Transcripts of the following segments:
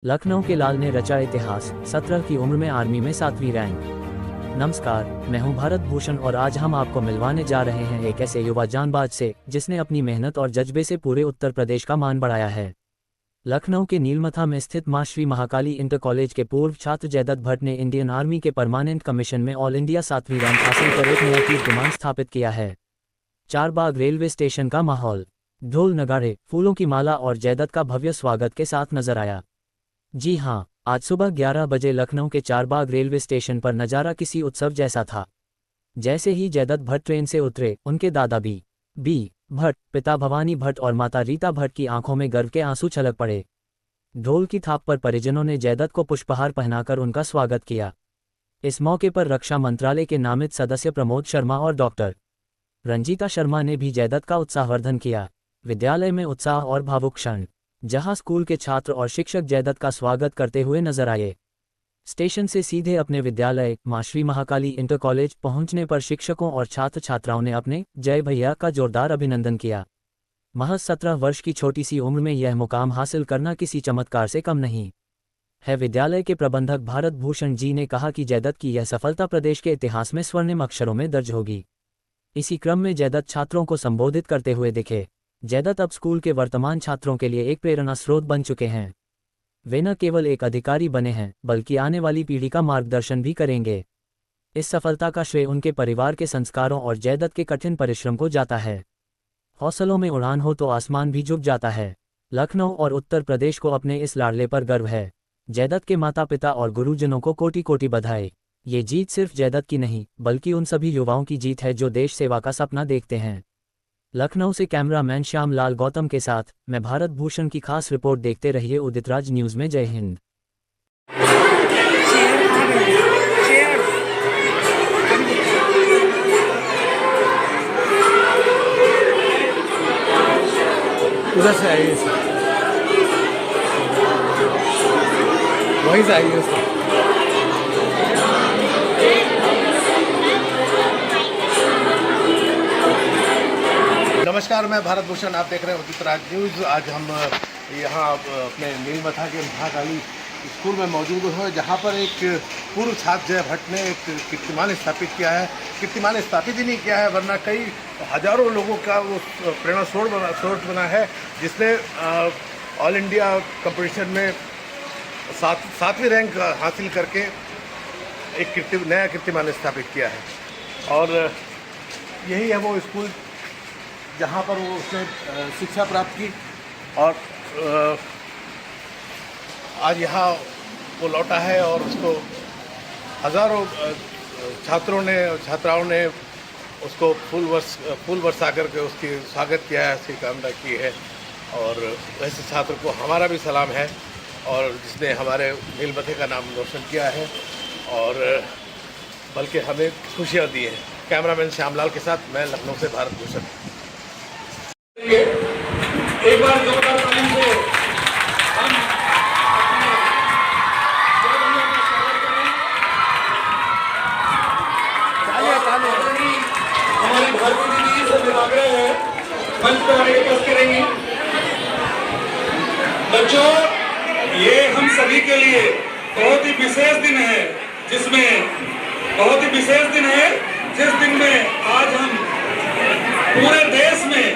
लखनऊ के लाल ने रचा इतिहास, 17 की उम्र में आर्मी में 7वीं रैंक। नमस्कार, मैं हूं भारत भूषण और आज हम आपको मिलवाने जा रहे हैं एक ऐसे युवा जांबाज से जिसने अपनी मेहनत और जज्बे से पूरे उत्तर प्रदेश का मान बढ़ाया है। लखनऊ के नीलमथा में स्थित मां श्री महाकाली इंटर कॉलेज के पूर्व छात्र जयदत्त भट्ट ने इंडियन आर्मी के परमानेंट कमीशन में ऑल इंडिया 7वीं रैंक हासिल कर एक नया कीर्तिमान स्थापित किया है। चारबाग रेलवे स्टेशन का माहौल ढोल नगाड़े, फूलों की माला और जयदत्त का भव्य स्वागत के साथ नजर आया। जी हां, आज सुबह 11 बजे लखनऊ के चारबाग रेलवे स्टेशन पर नज़ारा किसी उत्सव जैसा था। जैसे ही जयदत्त भट्ट ट्रेन से उतरे, उनके दादा बी भट्ट, पिता भवानी भट्ट और माता रीता भट्ट की आंखों में गर्व के आंसू छलक पड़े। ढोल की थाप पर परिजनों ने जयदत्त को पुष्पहार पहनाकर उनका स्वागत किया। इस मौके पर रक्षा मंत्रालय के नामित सदस्य प्रमोद शर्मा और डॉक्टर रंजीता शर्मा ने भी जयदत्त का उत्साहवर्धन किया। विद्यालय में उत्साह और भावुक क्षण, जहां स्कूल के छात्र और शिक्षक जयदत्त का स्वागत करते हुए नजर आए। स्टेशन से सीधे अपने विद्यालय मां श्री महाकाली इंटर कॉलेज पहुंचने पर शिक्षकों और छात्र छात्राओं ने अपने जय भैया का जोरदार अभिनंदन किया। महज 17 वर्ष की छोटी सी उम्र में यह मुकाम हासिल करना किसी चमत्कार से कम नहीं है। विद्यालय के प्रबंधक भारत भूषण जी ने कहा कि जयदत्त की यह सफलता प्रदेश के इतिहास में स्वर्णिम अक्षरों में दर्ज होगी। इसी क्रम में जयदत्त छात्रों को संबोधित करते हुए दिखे। जयदत्त अब स्कूल के वर्तमान छात्रों के लिए एक प्रेरणा स्रोत बन चुके हैं। वे न केवल एक अधिकारी बने हैं, बल्कि आने वाली पीढ़ी का मार्गदर्शन भी करेंगे। इस सफलता का श्रेय उनके परिवार के संस्कारों और जयदत्त के कठिन परिश्रम को जाता है। हौसलों में उड़ान हो तो आसमान भी झुक जाता है। लखनऊ और उत्तर प्रदेश को अपने इस लाडले पर गर्व है। जयदत्त के माता पिता और गुरुजनों को कोटि कोटि बधाई। ये जीत सिर्फ जयदत्त की नहीं, बल्कि उन सभी युवाओं की जीत है जो देश सेवा का सपना देखते हैं। लखनऊ से कैमरामैन श्याम लाल गौतम के साथ मैं भारत भूषण की खास रिपोर्ट। देखते रहिए उदितराज न्यूज में। जय हिंद। उधर से आइए, वहीं से आइए। नमस्कार, मैं भारत भूषण, आप देख रहे हैं उदितराज न्यूज़। आज हम यहाँ अपने नीलमथा के महाकाली स्कूल में मौजूद हैं, जहाँ पर एक पूर्व छात्र जय भट्ट ने एक कीर्तिमान स्थापित किया है। कीर्तिमान स्थापित ही नहीं किया है, वरना कई हजारों लोगों का वो प्रेरणा स्रोत बना है, जिसने ऑल इंडिया कंपटीशन में 7वीं रैंक हासिल करके एक नया कीर्तिमान स्थापित किया है। और यही है वो स्कूल जहाँ पर वो उसने शिक्षा प्राप्त की, और आज यहाँ वो लौटा है और उसको हज़ारों छात्राओं ने उसको फूल बरसा करके उसकी स्वागत किया है, उसकी कामना की है। और ऐसे छात्र को हमारा भी सलाम है, और जिसने हमारे नीलमथे का नाम रोशन किया है और बल्कि हमें खुशियाँ दी हैं। कैमरामैन श्यामलाल के साथ मैं लखनऊ से भारत भूषण। एक बार जोरदार ताली से हम हमारी भारतीय दीदी से विराग्रह है, मंच पर आगे पेश करेंगी। बच्चों, ये हम सभी के लिए बहुत ही विशेष दिन है, जिस दिन में आज हम पूरे देश में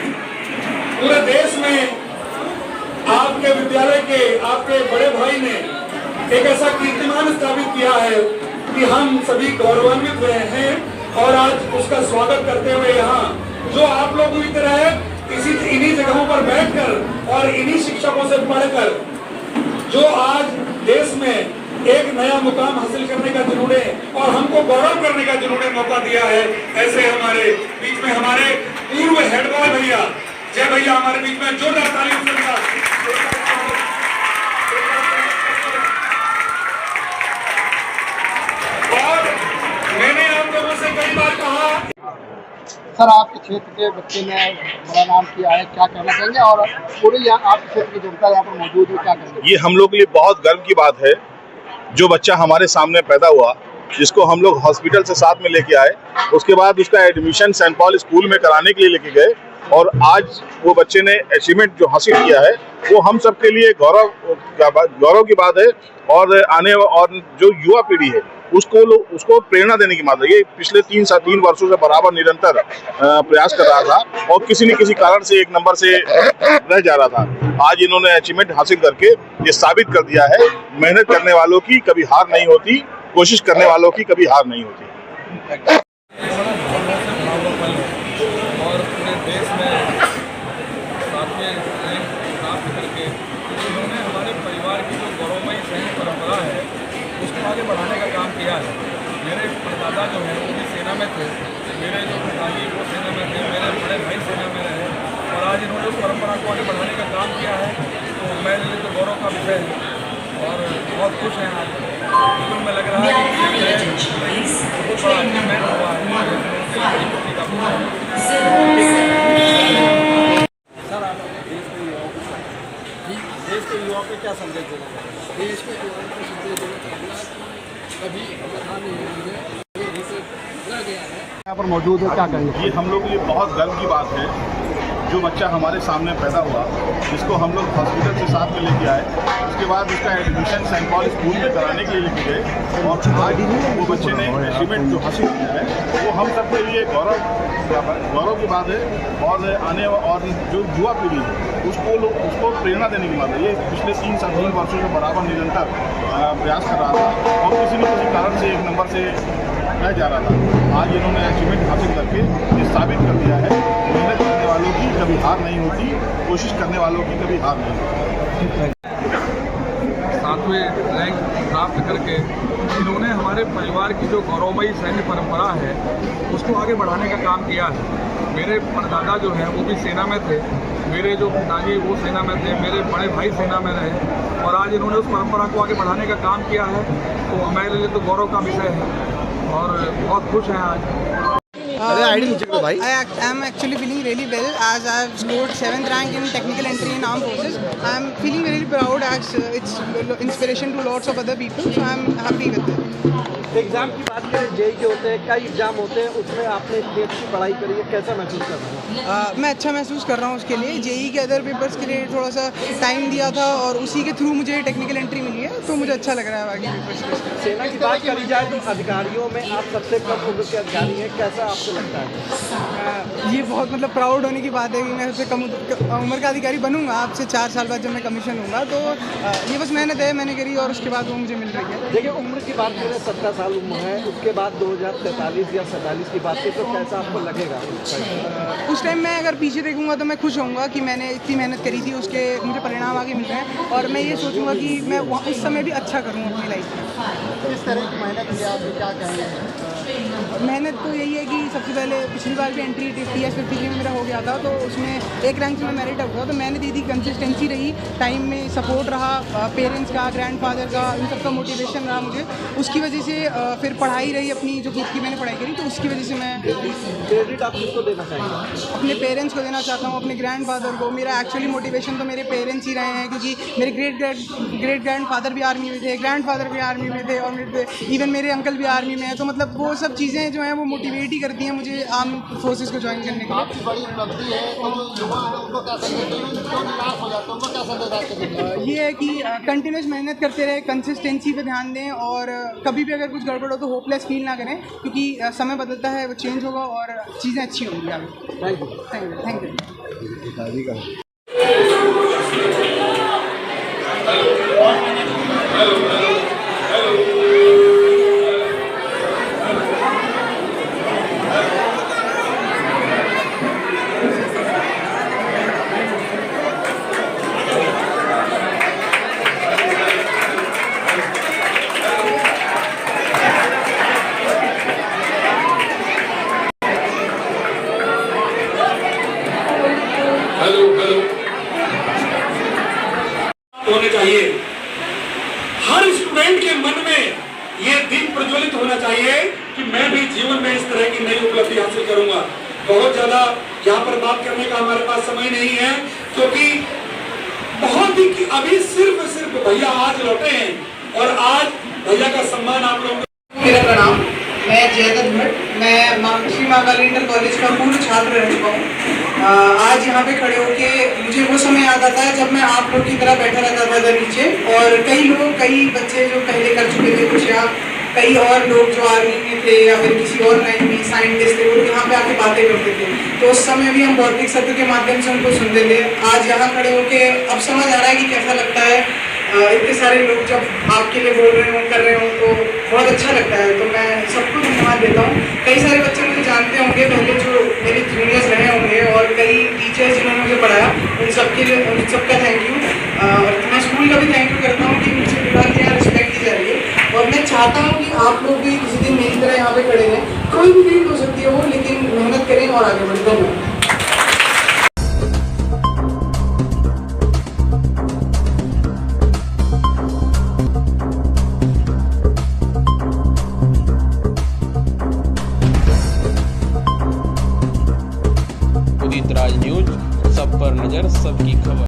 आपके विद्यालय के आपके बड़े भाई ने एक ऐसा कीर्तिमान स्थापित किया है कि हम सभी गौरवान्वित हुए हैं। और आज उसका स्वागत करते हुए यहाँ जो आप लोगों की तरह इन्हीं जगहों पर बैठकर और इन्हीं शिक्षकों से पढ़कर जो आज देश में एक नया मुकाम हासिल करने का जिन्होंने और हमको गौरव करने का जिन्होंने मौका दिया है, ऐसे हमारे बीच में हमारे पूर्व हेड बॉय भैया जय भैया हमारे बीच में जोरदार तालियों से और मैंने आप लोगों से कई बार कहा। सर, आपके क्षेत्र के बच्चे ने बड़ा नाम किया है, क्या कहना चाहेंगे? और पूरी आपके क्षेत्र की जनता यहाँ पर मौजूद है, क्या कहेंगे? ये हम लोग के लिए बहुत गर्व की बात है। जो बच्चा हमारे सामने पैदा हुआ, जिसको हम लोग हॉस्पिटल से साथ में लेके आए, उसके बाद उसका एडमिशन सेंट पॉल स्कूल में कराने के लिए लेके गए, और आज वो बच्चे ने अचीवमेंट जो हासिल किया है वो हम सब के लिए गौरव की बात है। और और जो युवा पीढ़ी है उसको प्रेरणा देने की बात है। ये पिछले 3 वर्षों से बराबर निरंतर प्रयास कर रहा था और किसी न किसी कारण से 1 नंबर से रह जा रहा था। आज इन्होंने अचीवमेंट हासिल करके ये साबित कर दिया है, मेहनत करने वालों की कभी हार नहीं होती, कोशिश करने वालों की कभी हार नहीं होती। और पूरे देश में 7वें रैंक प्राप्त करके इन्होंने हमारे परिवार की जो गौरवमयी सैन्य परंपरा है उसको आगे बढ़ाने का काम किया है। मेरे परदादा जो हैं वो भी सेना में थे, मेरे जो पिताजी वो सेना में थे, मेरे बड़े भाई सेना में रहे और आज इन्होंने उस परंपरा को आगे बढ़ाने का काम किया है। तो मेरे लिए तो गौरव का विषय है और बहुत खुश हैं आज। बिल्कुल में लग रहा है कि बहुत बड़ा अचीवमेंट हुआ है। देश के युवाओं को क्या संदेश देना चाहिए? देश के युवाओं को संदेश देना चाहूँगा कि कभी बता नहीं है यहाँ पर मौजूद है, क्या कहेंगे? ये हम लोग के लिए बहुत गर्व की बात है। जो बच्चा हमारे सामने पैदा हुआ, जिसको हम लोग हॉस्पिटल से साथ में लेके आए, उसके बाद उसका एडमिशन सेंट पॉल स्कूल में कराने के लिए लेके गए और आज वो बच्चे ने अचीवमेंट जो हासिल किया है वो हम सब के लिए गौरव की बात है। और जो युवा पीढ़ी है उसको प्रेरणा देने की बात है। ये पिछले 3 वर्षों से बराबर निरंतर प्रयास कर रहा था और किसी न किसी कारण से 1 नंबर से रह जा रहा था। आज इन्होंने अचीवमेंट हासिल करके ये साबित कर दिया है, मेहनत करने वालों की कभी हार नहीं होती, कोशिश करने वालों की कभी हार नहीं होती। 7वें रैंक प्राप्त करके इन्होंने हमारे परिवार की जो गौरवमयी सैन्य परंपरा है उसको आगे बढ़ाने का काम किया है। मेरे परदादा जो हैं वो भी सेना में थे, मेरे जो पिताजी वो सेना में थे, मेरे बड़े भाई सेना में रहे और आज इन्होंने उस परंपरा को आगे बढ़ाने का काम किया है। तो मेरे लिए तो गौरव का विषय है और बहुत खुश हैं आज। I am actually feeling really well as I have scored 7th rank in technical entry in armed forces. I am feeling really proud as it's inspiration to lots of other people, so I am happy with it. Exam की बात करें, JEE के होते हैं, कई exam होते हैं, उसमें आपने स्टेट की पढ़ाई करी है, कैसा महसूस कर रहे हैं? मैं अच्छा महसूस कर रहा हूँ उसके लिए। जेई के अदर पेपर्स के लिए थोड़ा सा टाइम दिया था और उसी के थ्रू मुझे टेक्निकल एंट्री मिली है, तो मुझे अच्छा लग रहा है बाकी पेपर्स के। सेना की बात करी जाए तो अधिकारियों में आप सबसे कम उम्र के अधिकारी हैं, कैसा आपको लगता है? ये बहुत मतलब प्राउड होने की बात है कि मैं सबसे कम उम्र का अधिकारी बनूंगा। अब से 4 साल बाद जब मैं कमीशन हूँगा, तो ये बस मेहनत है मैंने करी और उसके बाद वो मुझे मिल रही है। देखिए, उम्र की बात करें 17 साल उम्र है, उसके बाद 2043 या 47 की बात करें तो कैसा आपको लगेगा? उस टाइम मैं अगर पीछे देखूंगा तो मैं खुश होऊंगा कि मैंने इतनी मेहनत करी थी, उसके मुझे परिणाम आगे मिल रहे हैं और मैं ये सोचूंगा कि मैं उस समय भी अच्छा करूँ अपनी लाइफ में। किस तरह की मेहनत की आप क्या कहेंगे? मेहनत तो यही है कि सबसे पहले पिछली बार भी एंट्री TS 53 में मेरा हो गया था, तो उसमें 1 रैंक से मैं मेरिट आउट हुआ। तो मैंने दी थी, कंसिस्टेंसी रही, टाइम में सपोर्ट रहा, पेरेंट्स का, ग्रैंडफादर का, इन सबका मोटिवेशन रहा मुझे। उसकी वजह से फिर पढ़ाई रही अपनी, जो खुद की मैंने पढ़ाई करी, तो उसकी वजह से मैं क्रेडिट आप किसको देना चाहेंगे? अपने पेरेंट्स को देना चाहता हूँ, अपने ग्रैंडफादर को। मेरा एक्चुअली मोटिवेशन तो मेरे पेरेंट्स ही रहे हैं, क्योंकि मेरे ग्रेट ग्रैंडफादर भी आर्मी में थे, ग्रैंडफादर भी आर्मी में थे और इवन मेरे अंकल भी आर्मी में हैं। तो मतलब वो सब चीज़ें जो हैं वो मोटिवेट ही करती हैं मुझे आर्म फोर्सेस को ज्वाइन करने के लिए। बड़ी उपलब्धि है, तो जो युवा है उनको क्या संदेश देंगे, जो निराश हो जाते हैं उनको क्या संदेश देंगे? ये है कि कंटिन्यूस मेहनत करते रहे, कंसिस्टेंसी पे ध्यान दें और कभी भी अगर कुछ गड़बड़ हो तो होपलेस फील ना करें, क्योंकि समय बदलता है, वो चेंज होगा और चीज़ें अच्छी होंगी आगे। Thank you. Thank you. होने चाहिए। हर स्टूडेंट के मन में ये दीप प्रज्वलित होना चाहिए कि मैं भी जीवन में इस तरह की नई उपलब्धि हासिल करूंगा। बहुत ज्यादा यहाँ पर बात करने का हमारे पास समय नहीं है, क्योंकि बहुत ही अभी सिर्फ भैया आज लौटे हैं और आज भैया का सम्मान आप लोगों को। मेरा प्रणाम। मैं मैं जयदत्त भट्ट, मैं श्री माँ काली इंटर कॉलेज का पूर्व छात्र रह चुका हूँ। आज यहाँ पे खड़े होके मुझे वो समय याद आता है जब मैं आप लोग की तरह बैठा रहता था इधर नीचे, और कई बच्चे जो पहले कर चुके थे कुछ, या कई और लोग जो आर्मी में थे या फिर किसी और लाइन में साइंटिस्ट थे, वो यहाँ पे आके बातें करते थे। तो उस समय भी हम भौतिक सत्र के माध्यम से उनको सुनते थे। आज यहाँ खड़े होके अब समझ आ रहा है कि कैसा लगता है इतने सारे लोग जब आपके लिए बोल रहे हों, कर रहे हों, तो बहुत अच्छा लगता है। तो मैं सबको धन्यवाद देता हूँ। कई सारे बच्चे मुझे जानते होंगे पहले, जो मेरे जूनियर्स रहे होंगे, और कई टीचर्स जिन्होंने मुझे पढ़ाया, उन सबका थैंक यू। और मैं स्कूल का भी थैंक यू करता हूँ कि मुझे विभाग यहाँ रिस्पेक्ट दी जा रही है। और मैं चाहता हूँ कि आप लोग भी किसी दिन मेरी तरह यहाँ पे खड़े रहें। कोई भी फील्ड हो सकती है वो, लेकिन मेहनत करें और आगे बढ़ें। धन्यवाद। उदित राज न्यूज, सब पर नजर, सबकी खबर।